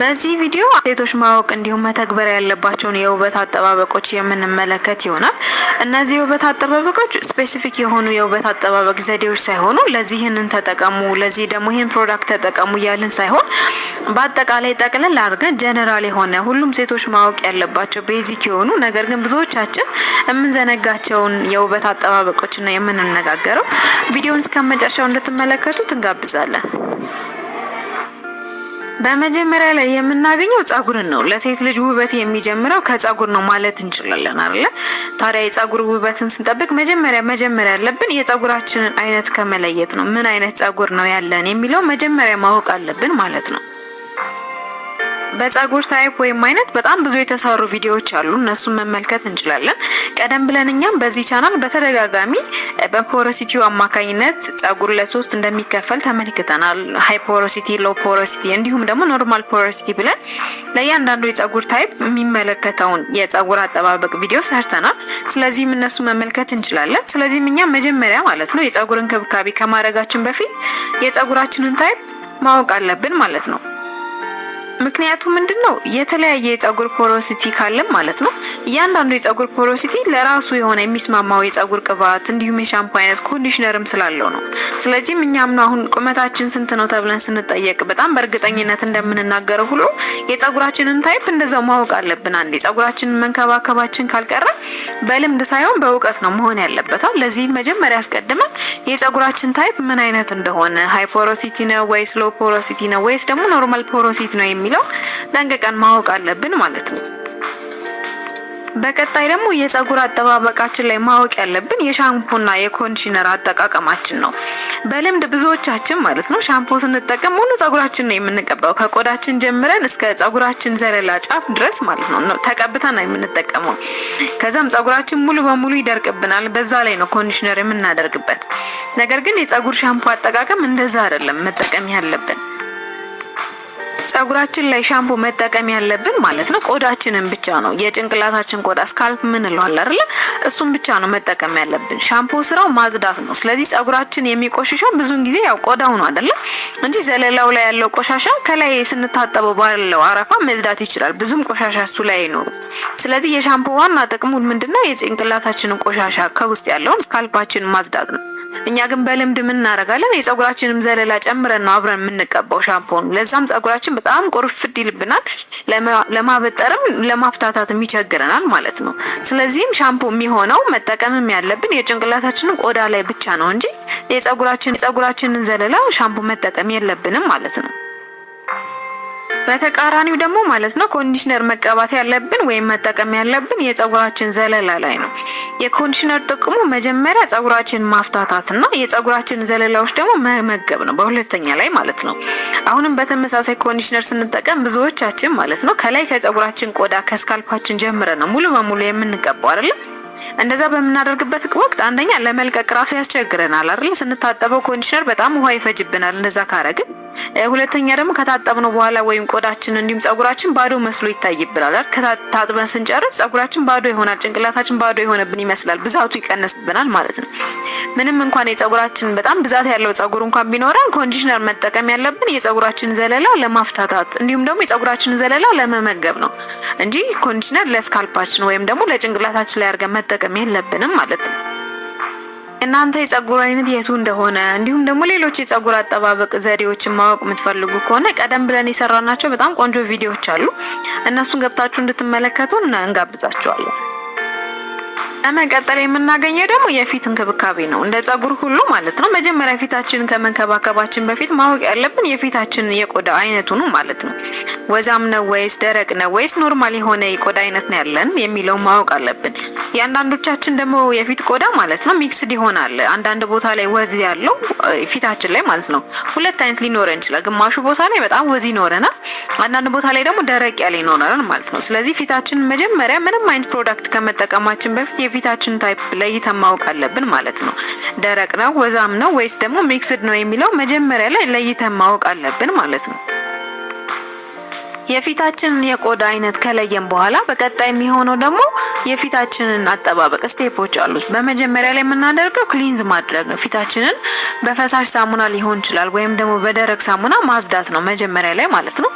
በዚህ ቪዲዮ ሴቶች ማወቅ እንዲሁም መተግበር ያለባቸውን የውበት አጠባበቆች የምንመለከት ይሆናል። እነዚህ የውበት አጠባበቆች ስፔሲፊክ የሆኑ የውበት አጠባበቅ ዘዴዎች ሳይሆኑ ለዚህንን ተጠቀሙ፣ ለዚህ ደግሞ ይህን ፕሮዳክት ተጠቀሙ ያልን ሳይሆን በአጠቃላይ ጠቅለል አድርገን ጀነራል የሆነ ሁሉም ሴቶች ማወቅ ያለባቸው ቤዚክ የሆኑ ነገር ግን ብዙዎቻችን የምንዘነጋቸውን የውበት አጠባበቆች ነው የምንነጋገረው። ቪዲዮውን እስከመጨረሻው እንድትመለከቱት እንጋብዛለን። በመጀመሪያ ላይ የምናገኘው ጸጉርን ነው። ለሴት ልጅ ውበት የሚጀምረው ከጸጉር ነው ማለት እንችላለን አይደል? ታዲያ የጸጉር ውበትን ስንጠብቅ መጀመሪያ ያለብን የጸጉራችንን አይነት ከመለየት ነው። ምን አይነት ጸጉር ነው ያለን የሚለው መጀመሪያ ማወቅ አለብን ማለት ነው። በጸጉር ታይፕ ወይም አይነት በጣም ብዙ የተሰሩ ቪዲዮዎች አሉ፣ እነሱን መመልከት እንችላለን። ቀደም ብለን እኛም በዚህ ቻናል በተደጋጋሚ በፖሮሲቲው አማካኝነት ጸጉር ለሶስት እንደሚከፈል ተመልክተናል። ሃይ ፖሮሲቲ፣ ሎ ፖሮሲቲ እንዲሁም ደግሞ ኖርማል ፖሮሲቲ ብለን ለእያንዳንዱ የጸጉር ታይፕ የሚመለከተውን የጸጉር አጠባበቅ ቪዲዮ ሰርተናል። ስለዚህም እነሱ መመልከት እንችላለን። ስለዚህም እኛም መጀመሪያ ማለት ነው የጸጉር እንክብካቤ ከማድረጋችን በፊት የጸጉራችንን ታይፕ ማወቅ አለብን ማለት ነው። ምክንያቱም ምንድነው የተለያየ የጸጉር ፖሮሲቲ ካለም ማለት ነው እያንዳንዱ የጸጉር ፖሮሲቲ ለራሱ የሆነ የሚስማማው የጸጉር ቅባት እንዲሁም የሻምፖ አይነት ኮንዲሽነርም ስላለው ነው። ስለዚህም እኛም ነው አሁን ቁመታችን ስንት ነው ተብለን ስንጠየቅ በጣም በእርግጠኝነት እንደምንናገረው ሁሉ የጸጉራችንን ታይፕ እንደዛው ማወቅ አለብን። አንዴ ጸጉራችንን መንከባከባችን ካልቀረ በልምድ ሳይሆን በእውቀት ነው መሆን ያለበት። ለዚህ መጀመሪያ አስቀድመን የጸጉራችን ታይፕ ምን አይነት እንደሆነ ሃይ ፖሮሲቲ ነው ወይስ ሎ ፖሮሲቲ ነው ወይስ ደግሞ ኖርማል ፖሮሲቲ ነው የሚለው ጠንቅቀን ማወቅ አለብን ማለት ነው። በቀጣይ ደግሞ የጸጉር አጠባበቃችን ላይ ማወቅ ያለብን የሻምፖና የኮንዲሽነር አጠቃቀማችን ነው። በልምድ ብዙዎቻችን ማለት ነው ሻምፖ ስንጠቀም ሙሉ ጸጉራችን ነው የምንቀባው፣ ከቆዳችን ጀምረን እስከ ጸጉራችን ዘለላ ጫፍ ድረስ ማለት ነው ተቀብተን ነው የምንጠቀመው። ከዛም ጸጉራችን ሙሉ በሙሉ ይደርቅብናል። በዛ ላይ ነው ኮንዲሽነር የምናደርግበት። ነገር ግን የጸጉር ሻምፖ አጠቃቀም እንደዛ አይደለም መጠቀም ያለብን። ጸጉራችን ላይ ሻምፖ መጠቀም ያለብን ማለት ነው ቆዳችንን ብቻ ነው። የጭንቅላታችን ቆዳ ስካልፕ ምን እንለዋለን አይደል? እሱን ብቻ ነው መጠቀም ያለብን። ሻምፖ ስራው ማጽዳት ነው። ስለዚህ ጸጉራችን የሚቆሽሸው ብዙን ጊዜ ያው ቆዳው ነው አይደል? እንጂ ዘለላው ላይ ያለው ቆሻሻ ከላይ ስንታጠበው ባለው አረፋ መጽዳት ይችላል። ብዙም ቆሻሻ እሱ ላይ ነው። ስለዚህ የሻምፖ ዋና ጥቅሙ ምንድነው? የጭንቅላታችንን ቆሻሻ ከውስጥ ያለውን ስካልፓችንን ማጽዳት ነው። እኛ ግን በልምድ ምን እናደርጋለን? የጸጉራችንን ዘለላ ጨምረን ነው አብረን የምንቀባው ሻምፖን። ለዛም ጸጉራችን በጣም ቁርፍድ ይልብናል። ለማበጠርም ለማፍታታትም ይቸግረናል ማለት ነው። ስለዚህም ሻምፖ የሚሆነው መጠቀምም ያለብን የጭንቅላታችንን ቆዳ ላይ ብቻ ነው እንጂ የጸጉራችንን ዘለላ ሻምፖ መጠቀም የለብንም ማለት ነው። በተቃራኒው ደግሞ ማለት ነው ኮንዲሽነር መቀባት ያለብን ወይም መጠቀም ያለብን የጸጉራችን ዘለላ ላይ ነው። የኮንዲሽነር ጥቅሙ መጀመሪያ ጸጉራችን ማፍታታትና የጸጉራችን ዘለላዎች ደግሞ መመገብ ነው፣ በሁለተኛ ላይ ማለት ነው። አሁንም በተመሳሳይ ኮንዲሽነር ስንጠቀም ብዙዎቻችን ማለት ነው ከላይ ከጸጉራችን ቆዳ ከስካልፓችን ጀምረን ነው ሙሉ በሙሉ የምንቀባው አይደል? እንደዛ በምናደርግበት ወቅት አንደኛ ለመልቀቅ ራሱ ያስቸግረናል አይደል? ስንታጠበው ኮንዲሽነር በጣም ውሃ ይፈጅብናል እንደዛ ካረግን። ሁለተኛ ደግሞ ከታጠብነው በኋላ ወይም ቆዳችን እንዲሁም ጸጉራችን ባዶ መስሎ ይታይብናል አይደል? ከታጥበን ስንጨርስ ጸጉራችን ባዶ ይሆናል፣ ጭንቅላታችን ባዶ ይሆንብን ይመስላል፣ ብዛቱ ይቀንስብናል ማለት ነው። ምንም እንኳን የጸጉራችን በጣም ብዛት ያለው ጸጉር እንኳን ቢኖረን ኮንዲሽነር መጠቀም ያለብን የጸጉራችን ዘለላ ለማፍታታት እንዲሁም ደግሞ የጸጉራችን ዘለላ ለመመገብ ነው እንጂ ኮንዲሽነር ለስካልፓችን ወይም ደግሞ ለጭንቅላታችን ላይ አድርገን መጠቀም የለብንም ማለት ነው። እናንተ የጸጉር አይነት የቱ እንደሆነ እንዲሁም ደግሞ ሌሎች የጸጉር አጠባበቅ ዘዴዎችን ማወቅ የምትፈልጉ ከሆነ ቀደም ብለን የሰራናቸው በጣም ቆንጆ ቪዲዮዎች አሉ። እነሱን ገብታችሁ እንድትመለከቱ እንጋብዛችኋለን። ለመቀጠል የምናገኘው ደግሞ የፊት እንክብካቤ ነው። እንደ ጸጉር ሁሉ ማለት ነው መጀመሪያ ፊታችንን ከመንከባከባችን በፊት ማወቅ ያለብን የፊታችን የቆዳ አይነቱ ነው ማለት ነው። ወዛም ነው ወይስ ደረቅ ነው ወይስ ኖርማል የሆነ የቆዳ አይነት ነው ያለን የሚለው ማወቅ አለብን። የአንዳንዶቻችን ደግሞ የፊት ቆዳ ማለት ነው ሚክስድ ይሆናል። አንዳንድ ቦታ ላይ ወዝ ያለው ፊታችን ላይ ማለት ነው ሁለት አይነት ሊኖረን ይችላል። ግማሹ ቦታ ላይ በጣም ወዝ ይኖረናል፣ አንዳንድ ቦታ ላይ ደግሞ ደረቅ ያለ ይኖረናል ማለት ነው። ስለዚህ ፊታችን መጀመሪያ ምንም አይነት ፕሮዳክት ከመጠቀማችን በፊት የፊታችን ታይፕ ለይተን ማወቅ አለብን ማለት ነው። ደረቅ ነው ወዛም ነው ወይስ ደግሞ ሚክስድ ነው የሚለው መጀመሪያ ላይ ለይተን ማወቅ አለብን ማለት ነው። የፊታችንን የቆዳ አይነት ከለየን በኋላ በቀጣይ የሚሆነው ደግሞ የፊታችንን አጠባበቅ ስቴፖች አሉት። በመጀመሪያ ላይ የምናደርገው ክሊንዝ ማድረግ ነው። ፊታችንን በፈሳሽ ሳሙና ሊሆን ይችላል ወይም ደግሞ በደረቅ ሳሙና ማጽዳት ነው መጀመሪያ ላይ ማለት ነው።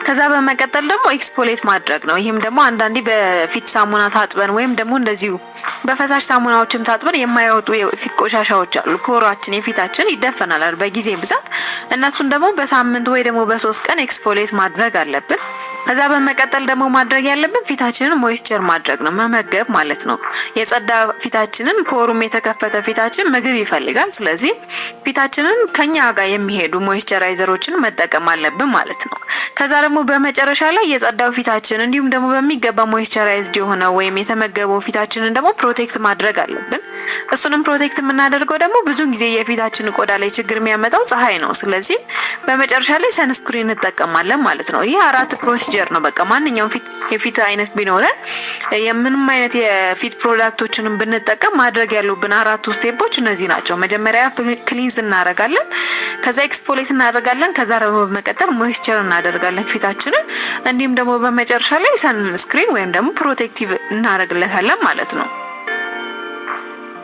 ከዛ በመቀጠል ደግሞ ኤክስፎሌት ማድረግ ነው። ይሄም ደግሞ አንዳንዴ በፊት ሳሙና ታጥበን ወይም ደግሞ እንደዚሁ በፈሳሽ ሳሙናዎችም ታጥበን የማይወጡ የፊት ቆሻሻዎች አሉ። ኮራችን የፊታችን ይደፈናል በጊዜ ብዛት። እነሱን ደግሞ በሳምንት ወይ ደግሞ በ3 ቀን ኤክስፎሌት ማድረግ አለብን። ከዛ በመቀጠል ደግሞ ማድረግ ያለብን ፊታችንን ሞይስቸር ማድረግ ነው፣ መመገብ ማለት ነው። የጸዳ ፊታችንን ፖሩም የተከፈተ ፊታችን ምግብ ይፈልጋል። ስለዚህ ፊታችንን ከኛ ጋር የሚሄዱ ሞይስቸራይዘሮችን መጠቀም አለብን ማለት ነው። ከዛ ደግሞ በመጨረሻ ላይ የጸዳው ፊታችን እንዲሁም ደግሞ በሚገባ ሞይስቸራይዝድ የሆነ ወይም የተመገበው ፊታችንን ደግሞ ፕሮቴክት ማድረግ አለብን። እሱንም ፕሮቴክት የምናደርገው ደግሞ ብዙ ጊዜ የፊታችን ቆዳ ላይ ችግር የሚያመጣው ፀሐይ ነው። ስለዚህ በመጨረሻ ላይ ሰንስክሪን እንጠቀማለን ማለት ነው። ይሄ 4 ፕሮሲጀር ነው። በቃ ማንኛውም የፊት አይነት ቢኖረን የምንም አይነት የፊት ፕሮዳክቶችንም ብንጠቀም ማድረግ ያሉብን 4 ስቴፖች እነዚህ ናቸው። መጀመሪያ ክሊንዝ እናደርጋለን፣ ከዛ ኤክስፎሌት እናደርጋለን፣ ከዛ ደግሞ በመቀጠል ሞይስቸር እናደርጋለን ፊታችንን፣ እንዲሁም ደግሞ በመጨረሻ ላይ ሰንስክሪን ወይም ደግሞ ፕሮቴክቲቭ እናደርግለታለን ማለት ነው።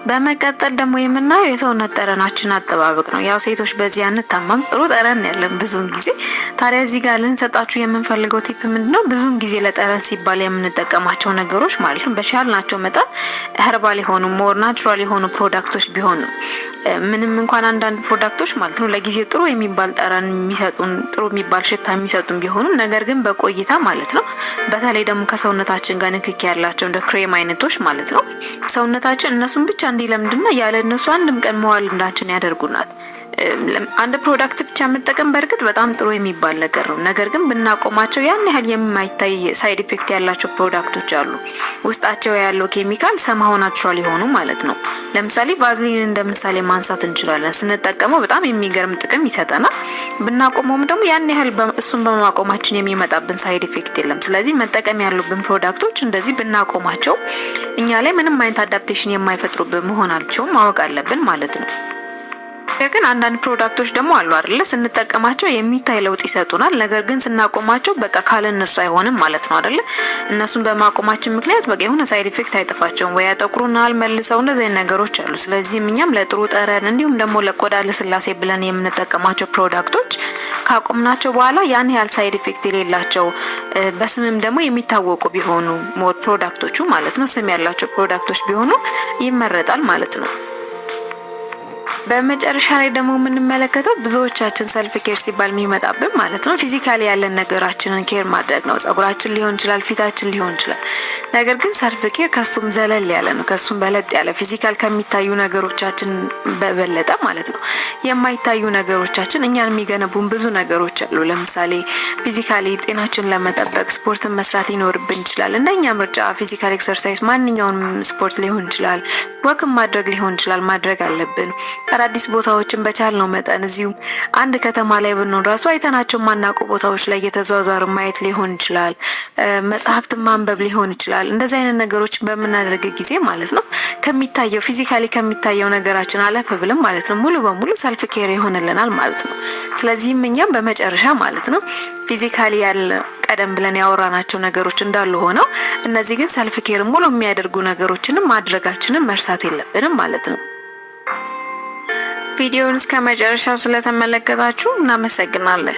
በመቀጠል ደግሞ የምናየው የሰውነት ጠረናችን አጠባበቅ ነው። ያው ሴቶች በዚህ አንታማም፣ ጥሩ ጠረን ያለን ብዙውን ጊዜ። ታዲያ እዚህ ጋር ልንሰጣችሁ የምንፈልገው ቲፕ ምንድነው? ብዙውን ጊዜ ለጠረን ሲባል የምንጠቀማቸው ነገሮች ማለት ነው በቻልናቸው መጠን ኸርባል የሆኑ ሞር ናቹራል የሆኑ ፕሮዳክቶች ቢሆኑ ምንም እንኳን አንዳንድ ፕሮዳክቶች ማለት ነው ለጊዜው ጥሩ የሚባል ጠረን የሚሰጡን ጥሩ የሚባል ሽታ የሚሰጡን ቢሆኑ ነገር ግን በቆይታ ማለት ነው በተለይ ደግሞ ከሰውነታችን ጋር ንክኪ ያላቸው እንደ ክሬም አይነቶች ማለት ነው ሰውነታችን እነሱን ብቻ እንዲለምድና ያለ እነሱ አንድም ቀን መዋል እንዳችን ያደርጉናል። አንድ ፕሮዳክት ብቻ መጠቀም በርግጥ በጣም ጥሩ የሚባል ነገር ነው። ነገር ግን ብናቆማቸው ያን ያህል የማይታይ ሳይድ ኢፌክት ያላቸው ፕሮዳክቶች አሉ። ውስጣቸው ያለው ኬሚካል ሰማው ናቹራል የሆኑ ማለት ነው። ለምሳሌ ቫዝሊን እንደምሳሌ ማንሳት እንችላለን። ስንጠቀመው በጣም የሚገርም ጥቅም ይሰጠናል። ብናቆመውም ደግሞ ያን ያህል እሱን በማቆማችን የሚመጣብን ሳይድ ኢፌክት የለም። ስለዚህ መጠቀም ያሉብን ፕሮዳክቶች እንደዚህ ብናቆማቸው እኛ ላይ ምንም አይነት አዳፕቴሽን የማይፈጥሩብን መሆናቸው ማወቅ አለብን ማለት ነው። ግን አንዳንድ ፕሮዳክቶች ደግሞ አሉ አይደለ ስንጠቀማቸው የሚታይ ለውጥ ይሰጡናል። ነገር ግን ስናቆማቸው በቃ ካለነሱ አይሆንም ማለት ነው አይደለ። እነሱን በማቆማችን ምክንያት በቃ የሆነ ሳይድ ኢፌክት አይጠፋቸውም ወይ ያጠቁሩናል መልሰው እንደዚህ ነገሮች አሉ። ስለዚህ እኛም ለጥሩ ጠረን እንዲሁም ደግሞ ለቆዳ ለስላሴ ብለን የምንጠቀማቸው ፕሮዳክቶች ካቆምናቸው በኋላ ያን ያህል ሳይድ ኢፌክት የሌላቸው በስምም ደግሞ የሚታወቁ ቢሆኑ ሞር ፕሮዳክቶቹ ማለት ነው ስም ያላቸው ፕሮዳክቶች ቢሆኑ ይመረጣል ማለት ነው። በመጨረሻ ላይ ደግሞ የምንመለከተው ብዙዎቻችን ሰልፍ ኬር ሲባል የሚመጣብን ማለት ነው ፊዚካሊ ያለን ነገራችንን ኬር ማድረግ ነው። ጸጉራችን ሊሆን ይችላል፣ ፊታችን ሊሆን ይችላል። ነገር ግን ሰልፍ ኬር ከሱም ዘለል ያለ ነው። ከሱም በለጥ ያለ ፊዚካል ከሚታዩ ነገሮቻችን በበለጠ ማለት ነው የማይታዩ ነገሮቻችን እኛን የሚገነቡን ብዙ ነገሮች አሉ። ለምሳሌ ፊዚካሊ ጤናችን ለመጠበቅ ስፖርትን መስራት ይኖርብን ይችላል። እንደኛ ምርጫ ፊዚካል ኤክሰርሳይዝ ማንኛውንም ስፖርት ሊሆን ይችላል፣ ወክም ማድረግ ሊሆን ይችላል ማድረግ አለብን። አዳዲስ ቦታዎችን በቻልነው መጠን እዚሁ አንድ ከተማ ላይ ብንሆን ራሱ አይተናቸው ማናውቁ ቦታዎች ላይ እየተዟዟሩ ማየት ሊሆን ይችላል። መጽሐፍትን ማንበብ ሊሆን ይችላል። እንደዚህ አይነት ነገሮች በምናደርግ ጊዜ ማለት ነው ከሚታየው ፊዚካሊ ከሚታየው ነገራችን አለፍ ብለን ማለት ነው ሙሉ በሙሉ ሰልፍ ኬር ይሆንልናል ማለት ነው። ስለዚህም እኛም በመጨረሻ ማለት ነው ፊዚካሊ ያለ ቀደም ብለን ያወራናቸው ነገሮች እንዳሉ ሆነው እነዚህ ግን ሰልፍ ኬር ሙሉ የሚያደርጉ ነገሮችንም ማድረጋችንን መርሳት የለብንም ማለት ነው። ቪዲዮውን እስከ መጨረሻው ስለተመለከታችሁ እናመሰግናለን።